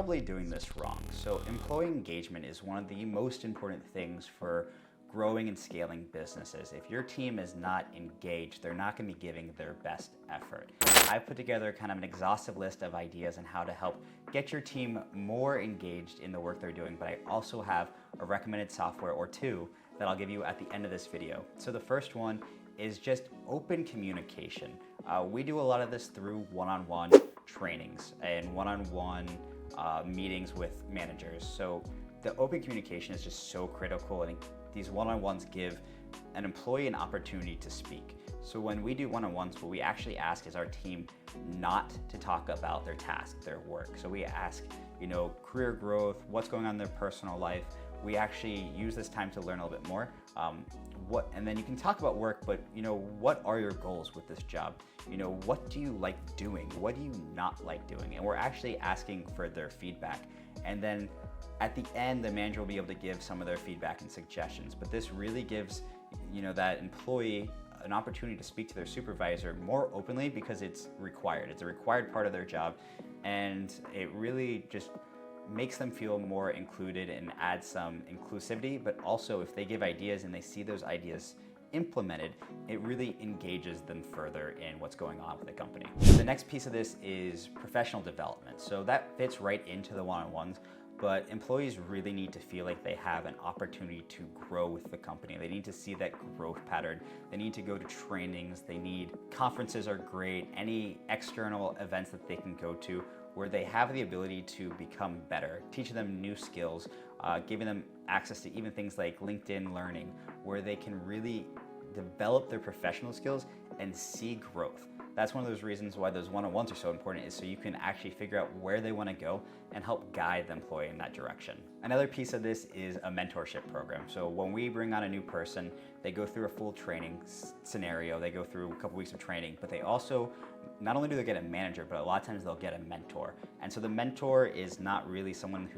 probably doing this wrong. So employee engagement is one of the most important things for growing and scaling businesses. If your team is not engaged, they're not going to be giving their best effort. I've put together kind of an exhaustive list of ideas on how to help get your team more engaged in the work they're doing, but I also have a recommended software or two that I'll give you at the end of this video. So the first one is just open communication. We do a lot of this through one-on-one trainings and one-on-one meetings with managers. So the open communication is just so critical, and these one-on-ones give an employee an opportunity to speak. So when we do one-on-ones, what we actually ask is our team not to talk about their task, their work. So we ask, career growth, what's going on in their personal life. We actually use this time to learn a little bit more. And then you can talk about work, but what are your goals with this job? What do you like doing? What do you not like doing? And we're actually asking for their feedback. And then at the end, the manager will be able to give some of their feedback and suggestions. But this really gives that employee an opportunity to speak to their supervisor more openly because it's required. It's a required part of their job, and it really just makes them feel more included and adds some inclusivity. But also, if they give ideas and they see those ideas implemented, it really engages them further in what's going on with the company. The next piece of this is professional development. So that fits right into the one-on-ones, but employees really need to feel like they have an opportunity to grow with the company. They need to see that growth pattern. They need to go to trainings. Conferences are great. Any external events that they can go to where they have the ability to become better, teaching them new skills, giving them access to even things like LinkedIn Learning, where they can really develop their professional skills and see growth. That's one of those reasons why those one-on-ones are so important, is so you can actually figure out where they want to go and help guide the employee in that direction. Another piece of this is a mentorship program. So when we bring on a new person, they go through a full training scenario, they go through a couple weeks of training, but they also, not only do they get a manager, but a lot of times they'll get a mentor. And so the mentor is not really someone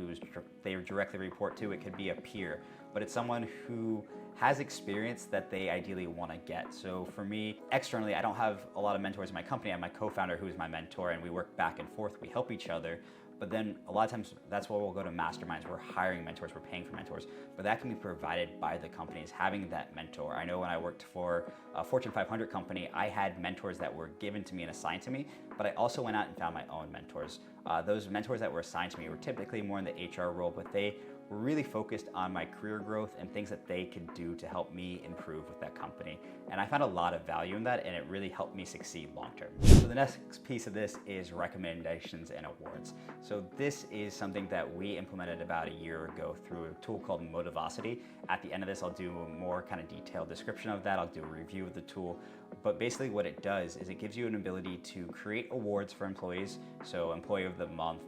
they directly report to. It could be a peer, but it's someone who has experience that they ideally want to get. So for me, externally, I don't have a lot of mentors in my company. I have my co-founder who is my mentor, and we work back and forth. We help each other. But then a lot of times that's why we'll go to masterminds. We're hiring mentors, we're paying for mentors, but that can be provided by the companies, having that mentor. I know when I worked for a Fortune 500 company, I had mentors that were given to me and assigned to me, but I also went out and found my own mentors. Those mentors that were assigned to me were typically more in the HR role, but they were really focused on my career growth and things that they could do to help me improve with that company. And I found a lot of value in that, and it really helped me succeed long term. So the next piece of this is recommendations and awards. So this is something that we implemented about a year ago through a tool called Motivosity. At the end of this, I'll do a more kind of detailed description of that. I'll do a review of the tool. But basically what it does is it gives you an ability to create awards for employees. So Employee of the Month,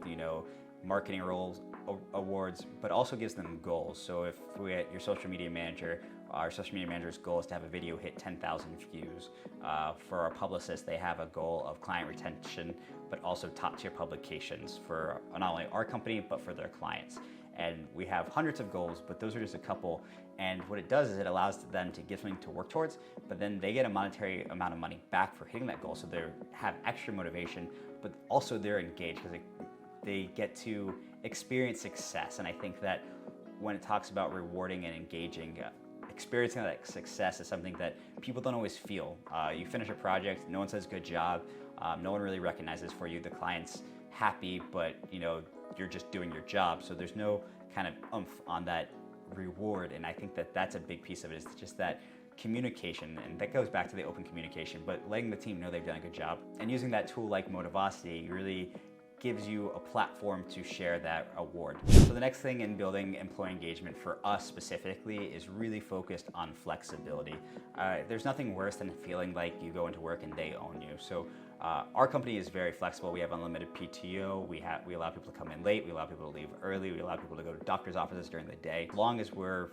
marketing roles awards, but also gives them goals. So if we at your social media manager, our social media manager's goal is to have a video hit 10,000 views. For our publicists, they have a goal of client retention, but also top tier publications for not only our company, but for their clients. And we have hundreds of goals, but those are just a couple. And what it does is it allows them to give something to work towards, but then they get a monetary amount of money back for hitting that goal. So they have extra motivation, but also they're engaged because they get to experience success. And I think that when it talks about rewarding and engaging, experiencing that success is something that people don't always feel. You finish a project, no one says good job, no one really recognizes for you. The client's happy, but you're just doing your job. So there's no kind of oomph on that reward. And I think that that's a big piece of it, is just that communication, and that goes back to the open communication, but letting the team know they've done a good job. And using that tool like Motivosity really gives you a platform to share that award. So the next thing in building employee engagement for us specifically is really focused on flexibility. There's nothing worse than feeling like you go into work and they own you. So our company is very flexible. We have unlimited PTO. We allow people to come in late. We allow people to leave early. We allow people to go to doctor's offices during the day. As long as we're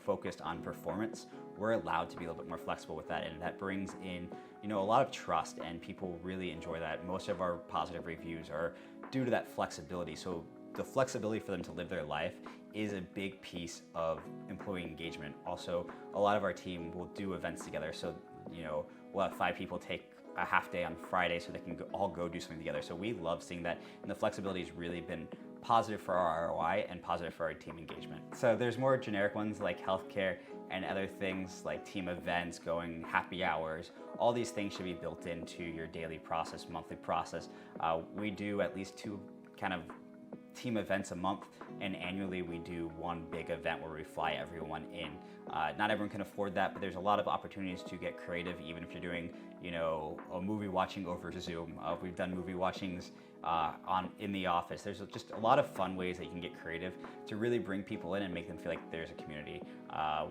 focused on performance, we're allowed to be a little bit more flexible with that, and that brings in a lot of trust, and people really enjoy that. Most of our positive reviews are due to that flexibility. So the flexibility for them to live their life is a big piece of employee engagement. Also, a lot of our team will do events together. So we'll have 5 people take a half day on Friday so they can all go do something together. So we love seeing that, and the flexibility has really been positive for our ROI and positive for our team engagement. So there's more generic ones like healthcare and other things like team events, going happy hours. All these things should be built into your daily process, monthly process. We do at least 2 kind of team events a month, and annually we do 1 big event where we fly everyone in. Not everyone can afford that, but there's a lot of opportunities to get creative, even if you're doing, a movie watching over Zoom. We've done movie watchings in the office. There's just a lot of fun ways that you can get creative to really bring people in and make them feel like there's a community.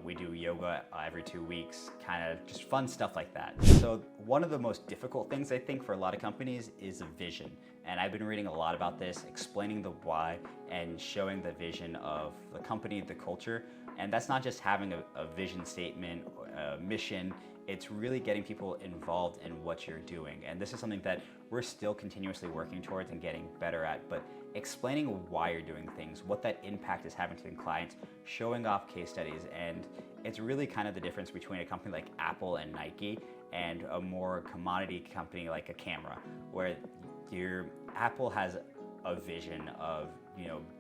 We do yoga every 2 weeks, kind of just fun stuff like that. So one of the most difficult things I think for a lot of companies is a vision. And I've been reading a lot about this, explaining the why and showing the vision of the company, the culture. And that's not just having a vision statement, a mission. It's really getting people involved in what you're doing. And this is something that we're still continuously working towards and getting better at, but explaining why you're doing things, what that impact is having to the clients, showing off case studies. And it's really kind of the difference between a company like Apple and Nike and a more commodity company like a camera, where your Apple has a vision of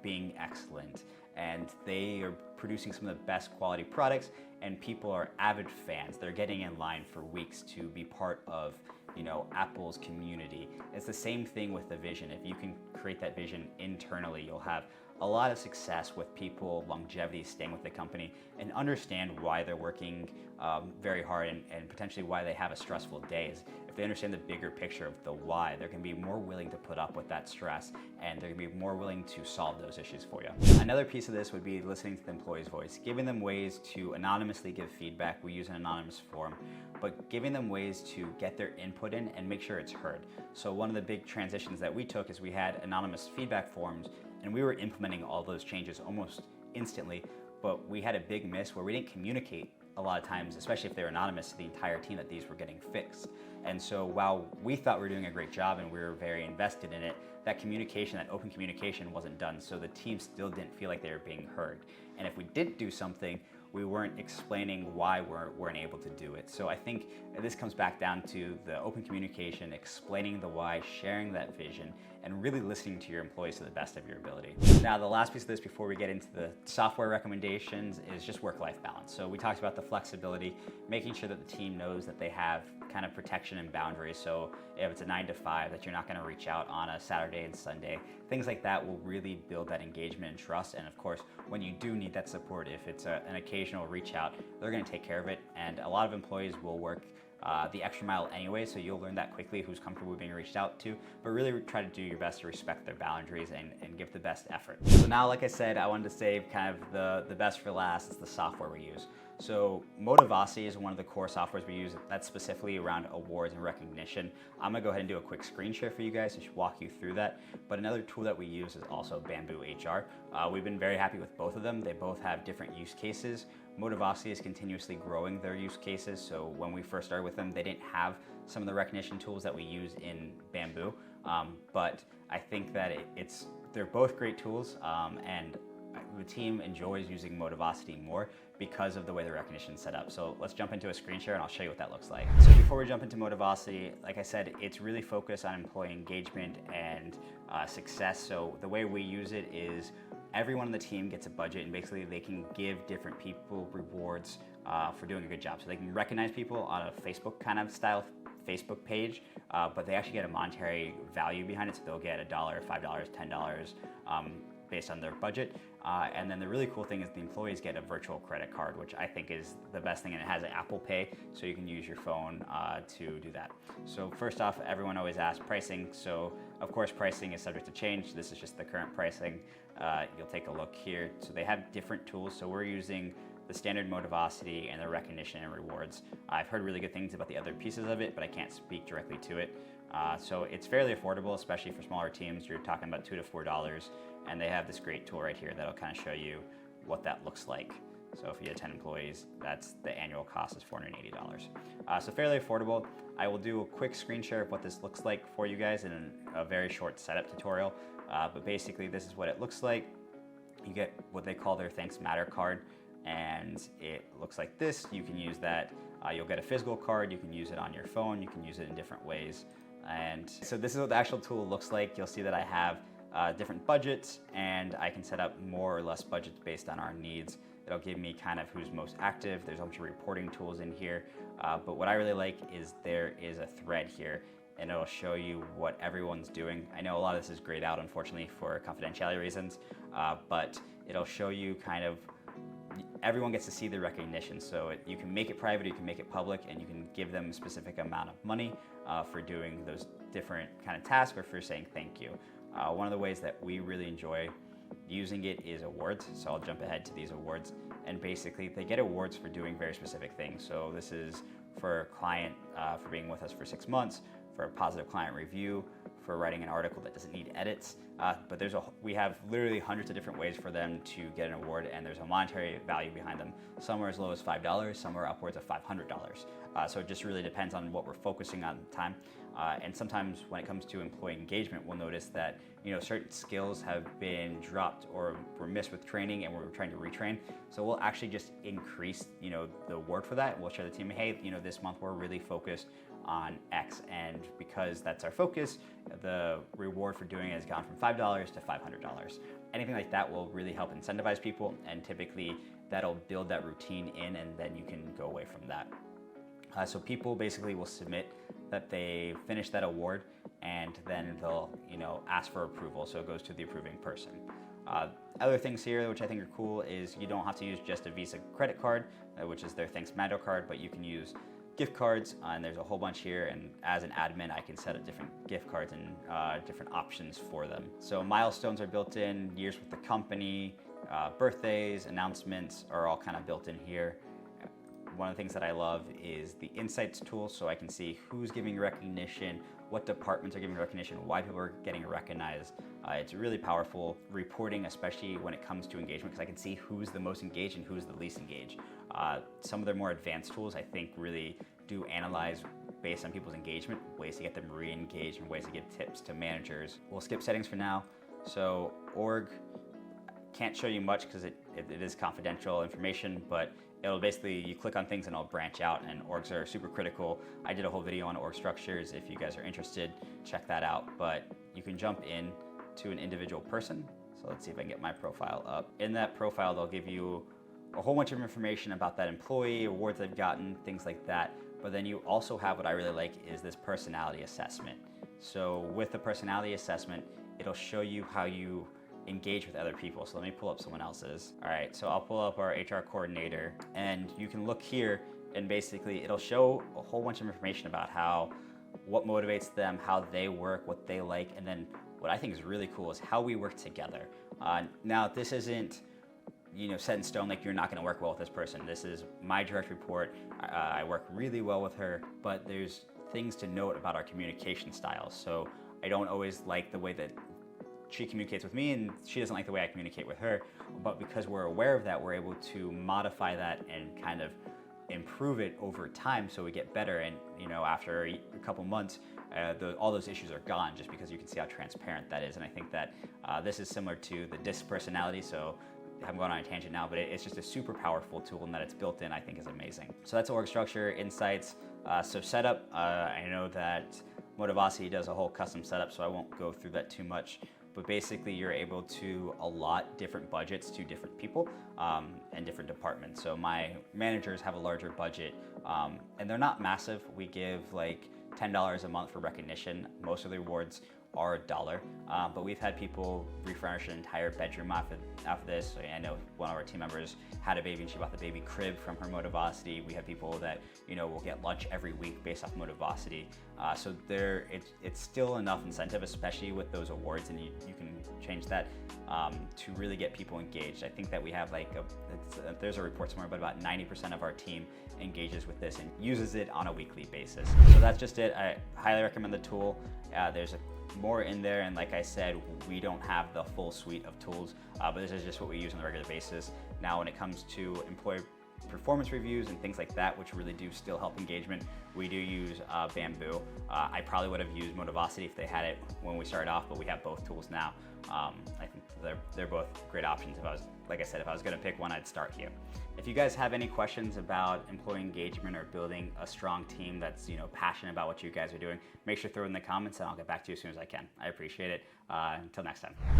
being excellent, and they are producing some of the best quality products, and people are avid fans. They're getting in line for weeks to be part of Apple's community. It's the same thing with the vision. If you can create that vision internally, you'll have a lot of success with people, longevity, staying with the company, and understand why they're working very hard and potentially why they have a stressful day. If they understand the bigger picture of the why, they're going to be more willing to put up with that stress, and they're going to be more willing to solve those issues for you. Another piece of this would be listening to the employee's voice, giving them ways to anonymously give feedback. We use an anonymous form, but giving them ways to get their input in and make sure it's heard. So one of the big transitions that we took is we had anonymous feedback forms, and we were implementing all those changes almost instantly, but we had a big miss where we didn't communicate a lot of times, especially if they were anonymous, to the entire team that these were getting fixed. And so while we thought we were doing a great job and we were very invested in it, that communication, that open communication wasn't done, so the team still didn't feel like they were being heard. And if we did do something, we weren't explaining why we weren't able to do it. So I think this comes back down to the open communication, explaining the why, sharing that vision, and really listening to your employees to the best of your ability. Now, the last piece of this before we get into the software recommendations is just work-life balance. So we talked about the flexibility, making sure that the team knows that they have kind of protection and boundaries. So if it's a 9 to 5, that you're not going to reach out on a Saturday and Sunday. Things like that will really build that engagement and trust. And of course, when you do need that support, if it's an occasional reach out, they're going to take care of it. And a lot of employees will work the extra mile anyway, so you'll learn that quickly who's comfortable being reached out to, but really try to do your best to respect their boundaries and give the best effort. So now, like I said, I wanted to save kind of the best for last. It's the software we use. So Motivosity is one of the core softwares we use that's specifically around awards and recognition. I'm gonna go ahead and do a quick screen share for you guys to walk you through that. But another tool that we use is also Bamboo HR. We've been very happy with both of them. They both have different use cases. Motivosity is continuously growing their use cases. So when we first started with them, they didn't have some of the recognition tools that we use in Bamboo. But I think that they're both great tools, and the team enjoys using Motivosity more because of the way the recognition is set up. So let's jump into a screen share and I'll show you what that looks like. So before we jump into Motivosity, like I said, it's really focused on employee engagement and success. So the way we use it is everyone on the team gets a budget, and basically they can give different people rewards for doing a good job. So they can recognize people on a Facebook kind of style Facebook page, but they actually get a monetary value behind it. So they'll get $1, $5, $10 based on their budget. And then the really cool thing is the employees get a virtual credit card, which I think is the best thing, and it has an Apple Pay, so you can use your phone to do that. So first off, everyone always asks pricing. So of course, pricing is subject to change. This is just the current pricing. You'll take a look here. So they have different tools. So we're using the standard Motivosity and the recognition and rewards. I've heard really good things about the other pieces of it, but I can't speak directly to it. So it's fairly affordable, especially for smaller teams. You're talking about $2 to $4, and they have this great tool right here that'll kind of show you what that looks like. So if you have 10 employees, that's the annual cost is $480. So fairly affordable. I will do a quick screen share of what this looks like for you guys in a very short setup tutorial. But basically, this is what it looks like. You get what they call their Thanks Matter card, and it looks like this. You can use that. You'll get a physical card. You can use it on your phone. You can use it in different ways. And so this is what the actual tool looks like. You'll see that I have different budgets, and I can set up more or less budgets based on our needs. It'll give me kind of who's most active. There's a bunch of reporting tools in here, but what I really like is there is a thread here, and it'll show you what everyone's doing. I know a lot of this is grayed out, unfortunately, for confidentiality reasons, but it'll show you kind of, everyone gets to see the recognition. So you can make it private, you can make it public, and you can give them a specific amount of money for doing those different kind of tasks or for saying thank you. One of the ways that we really enjoy using it is awards. So I'll jump ahead to these awards, and basically they get awards for doing very specific things. So this is for a client for being with us for 6 months, for a positive client review, for writing an article that doesn't need edits. But we have literally hundreds of different ways for them to get an award, and there's a monetary value behind them. Some are as low as $5, some are upwards of $500. So it just really depends on what we're focusing on at the time. And sometimes when it comes to employee engagement, we'll notice that certain skills have been dropped or were missed with training, and we're trying to retrain. So we'll actually just increase the award for that. We'll share the team, hey, this month we're really focused on X, and because that's our focus, the reward for doing it has gone from $5 to $500. Anything like that will really help incentivize people, and typically that'll build that routine in, and then you can go away from that. So people basically will submit that they finish that award, and then they'll ask for approval, so it goes to the approving person. Other things here which I think are cool is you don't have to use just a Visa credit card, which is their Thanks Mando card, but you can use gift cards, and there's a whole bunch here, and as an admin I can set up different gift cards and different options for them. So milestones are built in, years with the company, birthdays, announcements are all kind of built in here. One of the things that I love is the insights tool, so I can see who's giving recognition, what departments are giving recognition, why people are getting recognized. It's really powerful reporting, especially when it comes to engagement, because I can see who's the most engaged and who's the least engaged. Some of their more advanced tools, I think, really do analyze based on people's engagement, ways to get them re-engaged and ways to give tips to managers. We'll skip settings for now. So org, can't show you much because it is confidential information, but it'll basically, you click on things and it'll branch out, and orgs are super critical. I did a whole video on org structures. If you guys are interested, check that out. But you can jump in to an individual person. So let's see if I can get my profile up. In that profile, they'll give you a whole bunch of information about that employee, awards they've gotten, things like that. But then you also have, what I really like, is this personality assessment. So with the personality assessment, it'll show you how you engage with other people. So let me pull up someone else's. All right, so I'll pull up our HR coordinator, and you can look here, and basically it'll show a whole bunch of information about what motivates them, how they work, what they like, and then what I think is really cool is how we work together. Now, this isn't set in stone, like you're not going to work well with this person. This is my direct report. I work really well with her, but there's things to note about our communication styles. So I don't always like the way that she communicates with me, and she doesn't like the way I communicate with her. But because we're aware of that, we're able to modify that and kind of improve it over time, so we get better. And after a couple months, all those issues are gone, just because you can see how transparent that is. And I think that this is similar to the DISC personality. So I'm going on a tangent now, but it's just a super powerful tool, and that it's built in, I think, is amazing. So that's org structure, insights. So setup, I know that Motivosity does a whole custom setup, so I won't go through that too much. But basically, you're able to allot different budgets to different people and different departments. So my managers have a larger budget, and they're not massive. We give like $10 a month for recognition. Most of the awards are $1, but we've had people refurnish an entire bedroom after this. So I know one of our team members had a baby, and she bought the baby crib from her Motivosity. We have people that will get lunch every week based off Motivosity. So it's still enough incentive, especially with those awards, and you can change that to really get people engaged. I think that we have there's a report somewhere, but about 90% of our team engages with this and uses it on a weekly basis. So that's just it. I highly recommend the tool. There's more in there, and like I said, we don't have the full suite of tools, but this is just what we use on a regular basis. Now, when it comes to employee performance reviews and things like that, which really do still help engagement, we do use Bamboo. I probably would have used Motivosity if they had it when we started off, but we have both tools now. I think they're both great options. Like I said, if I was going to pick one, I'd start here. If you guys have any questions about employee engagement or building a strong team that's passionate about what you guys are doing, make sure to throw it in the comments and I'll get back to you as soon as I can. I appreciate it. Until next time.